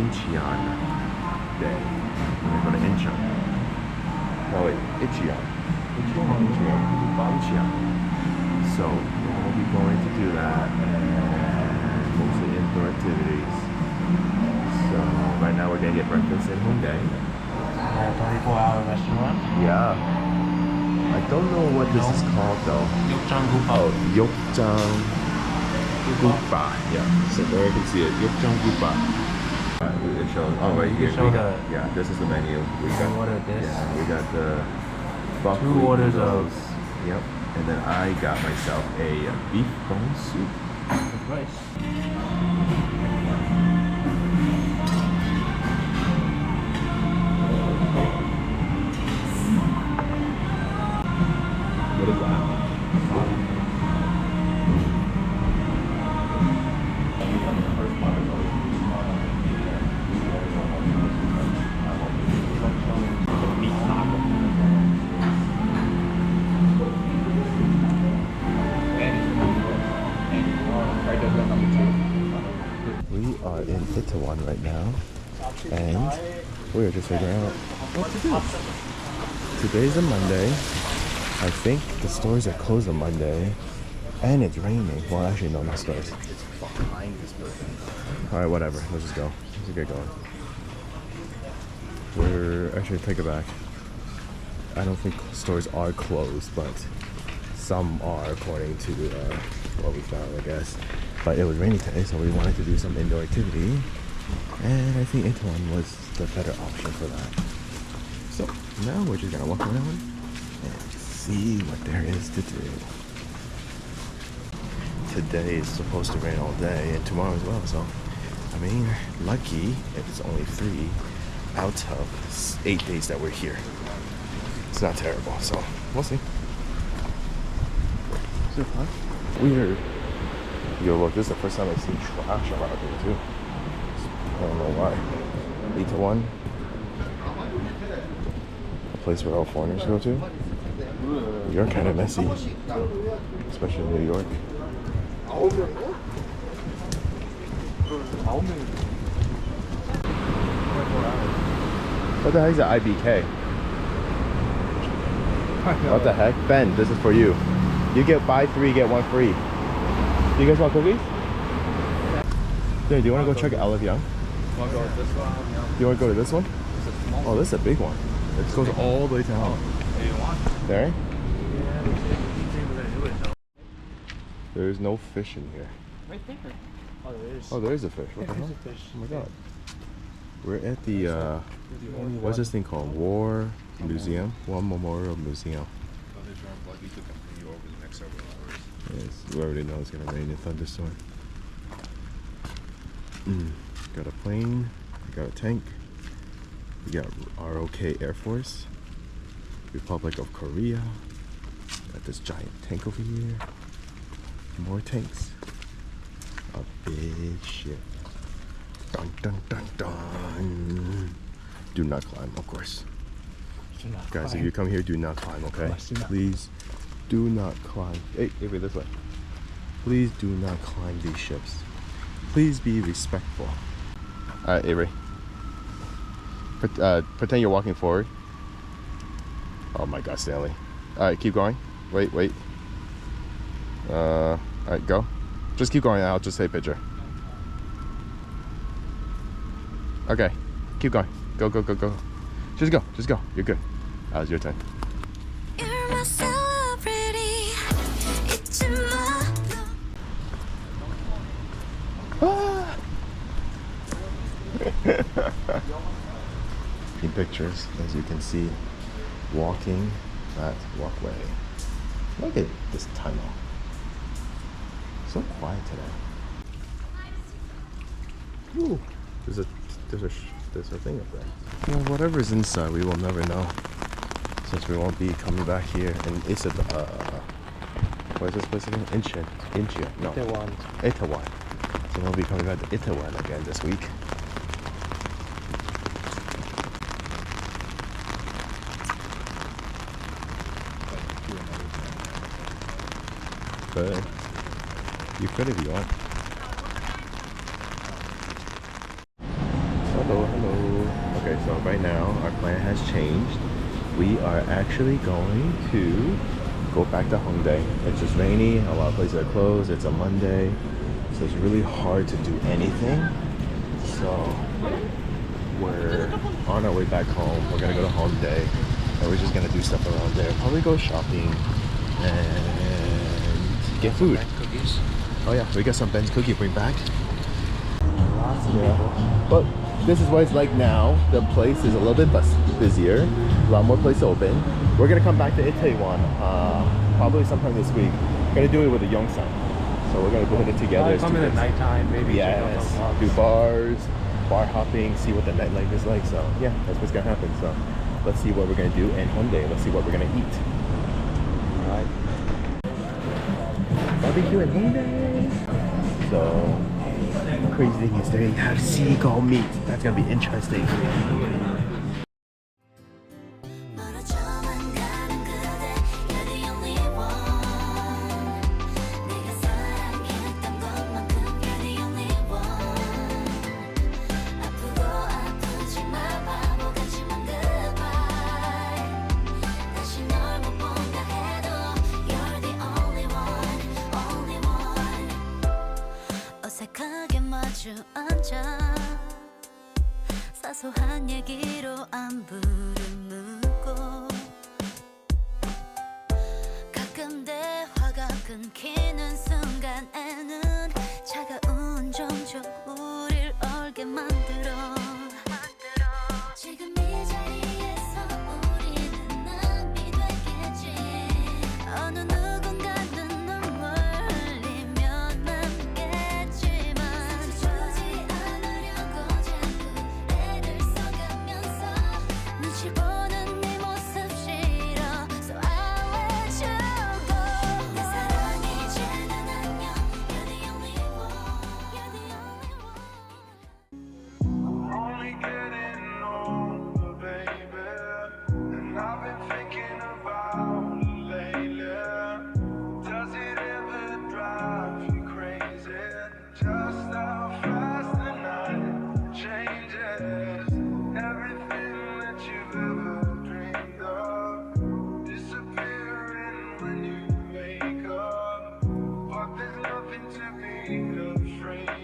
Incheon Day. We're gonna go to Incheon. No wait, Incheon. Incheon. So we'll be going to do that and mostly indoor activities. So right now we're gonna get breakfast in Hyundai. 24-hour restaurant. Yeah. I don't know what this is called though. Oh, Yokjang Gupa. Yeah, so there you can see it. Yokjang Gupa. It shows. Oh, right here. Yeah, this is the menu. We got order this. Yeah, we got the broccoli 2 orders noodles. of. Yep. And then I got myself a beef bone soup. With rice. What is that? We are in Itaewon right now, and we are just figuring out what to do. Today's a Monday. I think the stores are closed on Monday, and it's raining. Well, actually, no, not stores. It's behind this building. All right, whatever. Let's just go. Let's get going. We're actually take it back. I don't think stores are closed, but some are according to what we found, I guess. But it was raining today, so we wanted to do some indoor activity, and I think Itaewon was the better option for that. So now we're just gonna walk around and see what there is to do. Today is supposed to rain all day, and tomorrow as well. So, I mean, lucky if it's only 3 out of 8 days that we're here. It's not terrible, so we'll see. Is it fun? Weird. Yo, look, this is the first time I've seen trash around here too. I don't know why. Itaewon, a place where all foreigners go to. You're kind of messy, especially in New York. What the heck is an IBK? What the heck? Ben, this is for you. You get buy 3, get 1 free. You guys want cookies? Dude, do you want to go check Olive Young? Want to go with this one? Do you want to go to this one? Oh, this is a big one. It goes all the way to home. Do you want? There? Yeah, There's no fish in here. right there. Oh, there is. Oh, there is a fish. What the hell? There's a fish. Oh my god. We're at the, what's this thing called? War Museum? War Memorial Museum. Yes, we already know it's gonna rain and thunderstorm. Got a plane, we got a tank, we got ROK Air Force, Republic of Korea, got this giant tank over here, more tanks, a big ship. Dun dun dun dun. Do not climb, of course. Guys, if you come here, do not climb, okay? Please do not climb. Hey, wait, this way. Please do not climb these ships. Please be respectful. Alright, Avery. Pretend you're walking forward. Oh my god, Stanley. Alright, keep going. Wait. Alright, go. Just keep going, I'll just take a picture. Okay, keep going. Go. Just go. You're good. That was your turn. In pictures, as you can see, walking that walkway. Look at this tunnel. So quiet today. Ooh, there's a thing up there. Well, whatever's inside, we will never know, since we won't be coming back here. And it's what is this place again? Incheon. No. Itaewon. So we'll be coming back to Itaewon again this week. But you could if you want. Hello, hello. Okay, so right now our plan has changed. We are actually going to go back to Hongdae. It's just rainy, a lot of places are closed, it's a Monday, so it's really hard to do anything. So we're on our way back home. We're gonna go to Hongdae and we're just gonna do stuff around there. Probably go shopping and get food. Cookies. Oh yeah, we got some Ben's cookie to bring back. Lots of people. But this is what it's like now. The place is a little bit busier, a lot more places open. We're gonna come back to Itaewon probably sometime this week. Gonna do it with a young son, so we're gonna put it together. Come in at nighttime, maybe. Check out Yes, some clubs. do bars, bar hopping, see what the nightlife is like. So yeah, that's what's gonna happen. So let's see what we're gonna do in Hyundai. Let's see what we're gonna eat. All right. Barbecue in Hyundai. So crazy thing is they have seagull meat. That's gonna be interesting. 멀어져만 가는 그대 You're the only one 내가 사랑했던 것만큼 You're the only one 아프고 아프지만 바보 같지만 goodbye 다시 널 못 본다 해도 You're the only one only one 어색하게 마주 앉아 사소한 얘기로 안부를 묻고 가끔 대화가 끊기는 순간에는 차가운 정적 우릴 얼게 만들어 지금 이 자리에서 우리는 남이 됐겠지 어느 누군가는 눈물 흘리며 남겠지만 주지 않으려고 자꾸 애를 써가면서 눈치 보는 네 모습 싫어 So I'll let you go 내 사랑 이제는 안녕 You're the only one You're the only one Only getting older, baby, and I've been thinking about it lately. Does it ever drive you crazy? Just how fast the night changes. Everything that you've ever dreamed of disappearing when you wake up. But there's nothing to be afraid